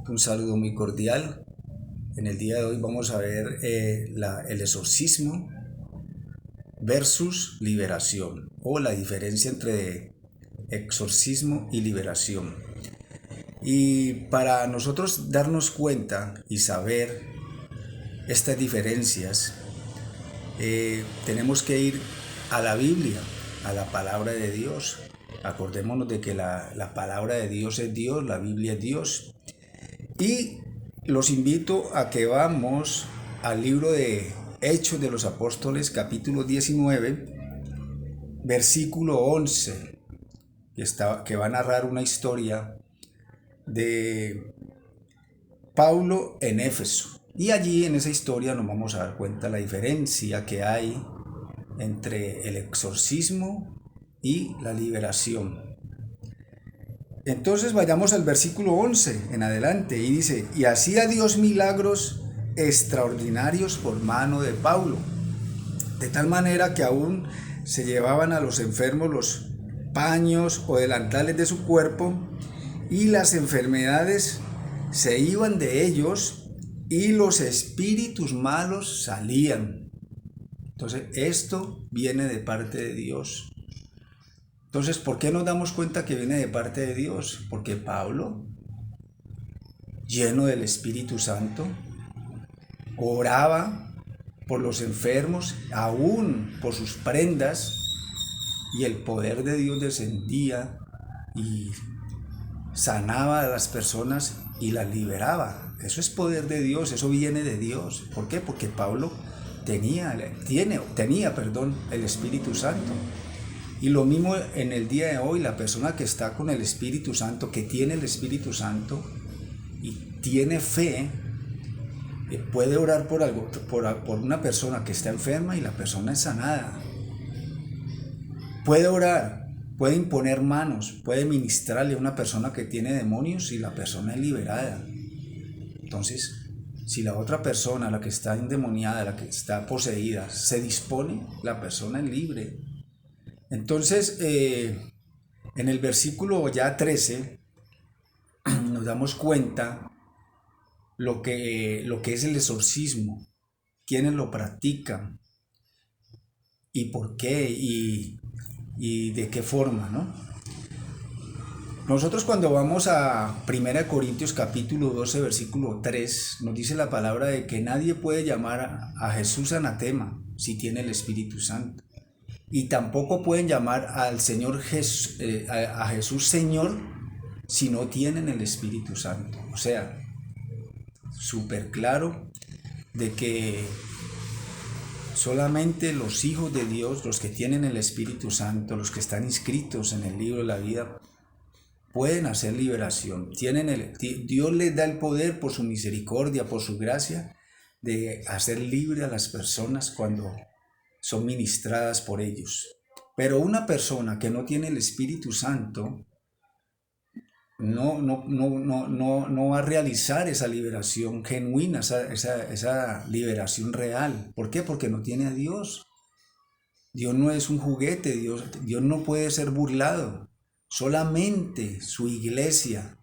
Un saludo muy cordial. En el día de hoy vamos a ver el exorcismo versus liberación, o la diferencia entre exorcismo y liberación. Y para nosotros darnos cuenta y saber estas diferencias, tenemos que ir a la Biblia, a la palabra de Dios. Acordémonos de que la palabra de Dios es Dios, la Biblia es Dios. Y los invito a que vamos al libro de Hechos de los Apóstoles, capítulo 19, versículo 11, que va a narrar una historia de Pablo en Éfeso. Y allí en esa historia nos vamos a dar cuenta la diferencia que hay entre el exorcismo y la liberación. Entonces vayamos al versículo 11 en adelante y dice: y hacía Dios milagros extraordinarios por mano de Pablo, de tal manera que aún se llevaban a los enfermos los paños o delantales de su cuerpo, y las enfermedades se iban de ellos y los espíritus malos salían. Entonces esto viene de parte de Dios. Entonces, ¿por qué nos damos cuenta que viene de parte de Dios? Porque Pablo, lleno del Espíritu Santo, oraba por los enfermos, aún por sus prendas, y el poder de Dios descendía y sanaba a las personas y las liberaba. Eso es poder de Dios, eso viene de Dios. ¿Por qué? Porque Pablo tenía el Espíritu Santo. Y lo mismo en el día de hoy, la persona que está con el Espíritu Santo, que tiene el Espíritu Santo y tiene fe, puede orar por una persona que está enferma y la persona es sanada. Puede orar, puede imponer manos, puede ministrarle a una persona que tiene demonios y la persona es liberada. Entonces, si la otra persona, la que está endemoniada, la que está poseída, se dispone, la persona es libre. Entonces, en el versículo ya 13 nos damos cuenta lo que es el exorcismo, quiénes lo practican y por qué y de qué forma, ¿no? Nosotros cuando vamos a 1 Corintios capítulo 12 versículo 3 nos dice la palabra de que nadie puede llamar a Jesús anatema si tiene el Espíritu Santo. Y tampoco pueden llamar al Señor a Jesús Señor si no tienen el Espíritu Santo. O sea, súper claro de que solamente los hijos de Dios, los que tienen el Espíritu Santo, los que están inscritos en el libro de la vida, pueden hacer liberación. Dios les da el poder por su misericordia, por su gracia, de hacer libre a las personas cuando son ministradas por ellos. Pero una persona que no tiene el Espíritu Santo no va a realizar esa liberación genuina, esa liberación real. ¿Por qué? Porque no tiene a Dios. Dios no es un juguete, Dios no puede ser burlado. Solamente su iglesia,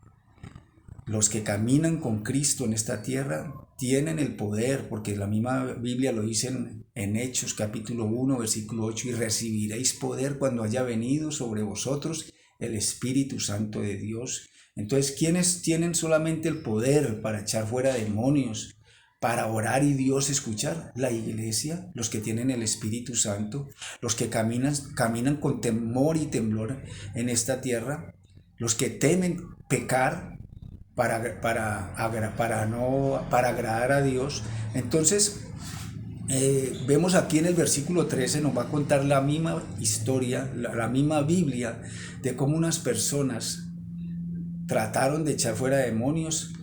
los que caminan con Cristo en esta tierra, tienen el poder, porque la misma Biblia lo dice en Hechos capítulo 1 versículo 8: y recibiréis poder cuando haya venido sobre vosotros el Espíritu Santo de Dios. Entonces, ¿quiénes tienen solamente el poder para echar fuera demonios, para orar y Dios escuchar? La iglesia, los que tienen el Espíritu Santo, los que caminan con temor y temblor en esta tierra, los que temen pecar para agradar a Dios. Entonces, vemos aquí en el versículo 13, nos va a contar la misma historia, la misma Biblia, de cómo unas personas trataron de echar fuera demonios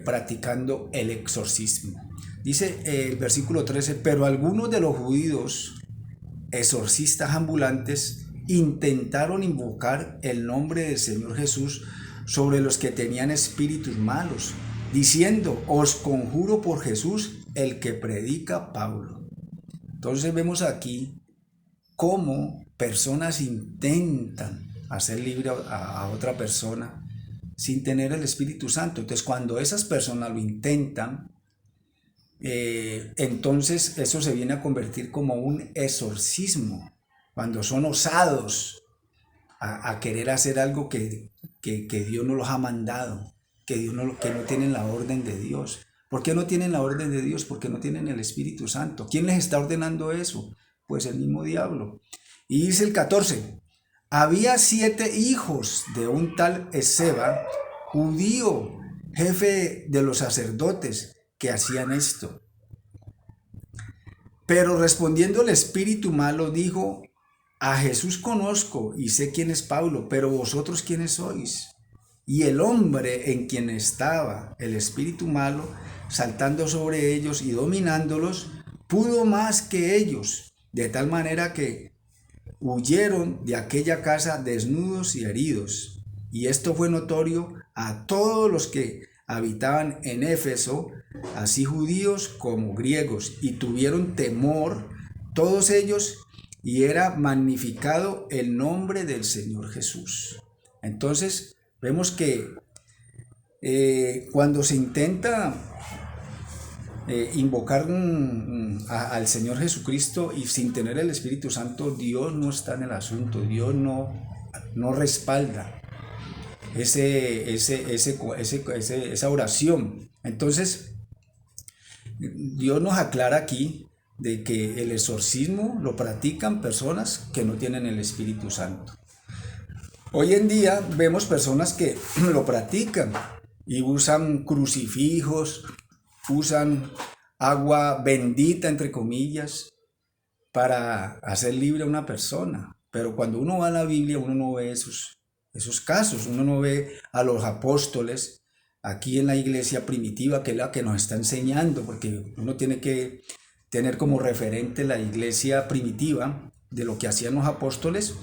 practicando el exorcismo. Dice el versículo 13: pero algunos de los judíos exorcistas ambulantes intentaron invocar el nombre del Señor Jesús sobre los que tenían espíritus malos, diciendo: os conjuro por Jesús, el que predica Pablo. Entonces vemos aquí cómo personas intentan hacer libre a otra persona sin tener el Espíritu Santo. Entonces, cuando esas personas lo intentan, entonces eso se viene a convertir como un exorcismo, cuando son osados a querer hacer algo que Dios no los ha mandado, que no tienen la orden de Dios. ¿Por qué no tienen la orden de Dios? Porque no tienen el Espíritu Santo. ¿Quién les está ordenando eso? Pues el mismo diablo. Y dice el 14, había 7 hijos de un tal Esceva, judío, jefe de los sacerdotes, que hacían esto. Pero respondiendo el espíritu malo dijo, a Jesús conozco y sé quién es Pablo, pero vosotros quiénes sois. Y el hombre en quien estaba el espíritu malo, saltando sobre ellos y dominándolos, pudo más que ellos, de tal manera que huyeron de aquella casa desnudos y heridos. Y esto fue notorio a todos los que habitaban en Éfeso, así judíos como griegos, y tuvieron temor todos ellos, y era magnificado el nombre del Señor Jesús. Entonces vemos que cuando se intenta invocar al Señor Jesucristo y sin tener el Espíritu Santo, Dios no está en el asunto, Dios no respalda esa oración. Entonces, Dios nos aclara aquí de que el exorcismo lo practican personas que no tienen el Espíritu Santo. Hoy en día vemos personas que lo practican y usan crucifijos, usan agua bendita, entre comillas, para hacer libre a una persona. Pero cuando uno va a la Biblia, uno no ve esos casos, uno no ve a los apóstoles aquí en la iglesia primitiva, que es la que nos está enseñando, porque uno tiene que tener como referente la iglesia primitiva de lo que hacían los apóstoles,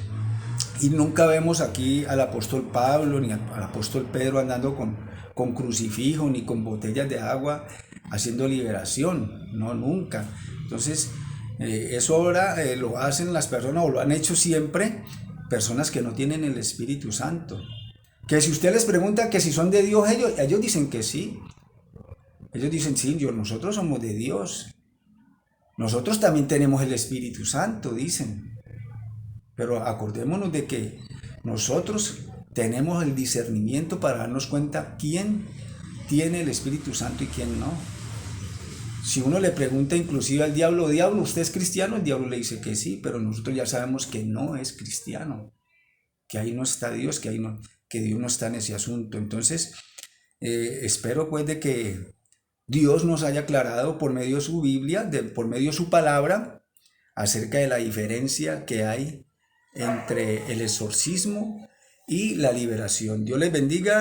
y nunca vemos aquí al apóstol Pablo ni al apóstol Pedro andando con crucifijo ni con botellas de agua haciendo liberación, no, nunca. Entonces eso ahora lo hacen las personas, o lo han hecho siempre, personas que no tienen el Espíritu Santo. Que si usted les pregunta que si son de Dios, ellos dicen que sí. Ellos dicen, sí, nosotros somos de Dios. Nosotros también tenemos el Espíritu Santo, dicen. Pero acordémonos de que nosotros tenemos el discernimiento para darnos cuenta quién tiene el Espíritu Santo y quién no. Si uno le pregunta inclusive al diablo, ¿usted es cristiano? El diablo le dice que sí, pero nosotros ya sabemos que no es cristiano, que ahí no está Dios, que Dios no está en ese asunto. Entonces, espero pues de que Dios nos haya aclarado por medio de su Biblia, por medio de su palabra, acerca de la diferencia que hay entre el exorcismo y la liberación. Dios les bendiga.